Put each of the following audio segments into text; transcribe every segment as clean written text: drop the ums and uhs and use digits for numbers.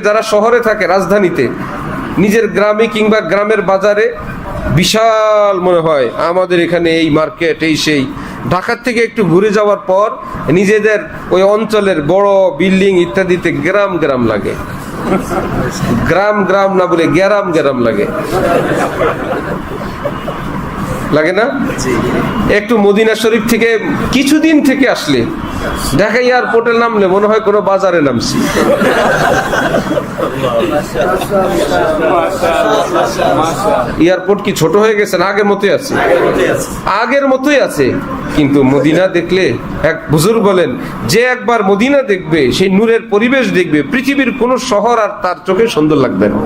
যারা শহরে থাকে, রাজধানীতে, নিজের গ্রামে কিংবা গ্রামের বাজারে বিশাল মনে হয় আমাদের এখানে এই মার্কেট, এই সেই। ঢাকার থেকে একটু ঘুরে যাওয়ার পর নিজেদের ওই অঞ্চলের বড় বিল্ডিং ইত্যাদিতে গ্রাম গ্রাম লাগে। গ্রাম গ্রাম না বলে গ্যারাম গ্যারাম লাগে, লাগে না? একটু মদিনা শরীফ থেকে কিছুদিন থেকে আসলে ঢাকা এয়ারপোর্টে নামলে মনে হয় কোনো বাজারে নামছি। এয়ারপোর্ট কি ছোট হয়ে গেছে না আগের মতোই আছে? আগের মতোই আছে। কিন্তু মদিনা দেখলে, এক হুজুর বলেন, যে একবার মদিনা দেখবে, সেই নূরের পরিবেশ দেখবে, পৃথিবীর কোন শহর আর তার চোখে সুন্দর লাগবে না।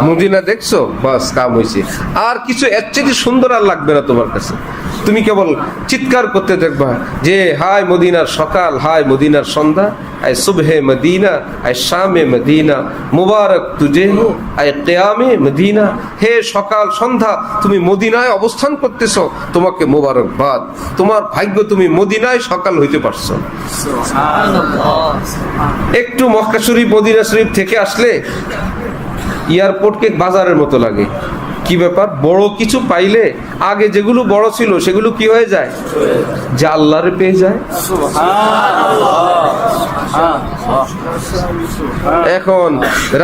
মদিনা দেখছো, বাস কাম হয়েছে। আর কিছু এর চেয়ে সুন্দর আর লাগবে না তোমার কাছে। তুমি কেবল চিৎকার করতে দেখবা যে হায় মদিনার সকাল, হায় মদিনার সন্ধ্যা, আয় সুবহে মদিনা, আয় শামে মদিনা, মুবারক তুজে হো আয় কিয়ামে মদিনা। হে সকাল সন্ধ্যা, তুমি মদিনায় অবস্থান করতেছো, তোমাকে মোবারকবাদ। তোমার ভাগ্য তুমি মদিনায় সকাল হইতে পারছো। একটু মক্কা শরীফ, মদিনা শরীফ থেকে আসলে এয়ারপোর্টকে বাজারের মতো লাগে। কি ব্যাপার? বড় কিছু পাইলে আগে যেগুলো বড় ছিল সেগুলো কি হয়ে যায়? যে আল্লাহরে পেয়ে যায়। এখন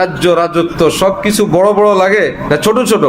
রাজ্য রাজত্ব সবকিছু বড় বড় লাগে না ছোট ছোট?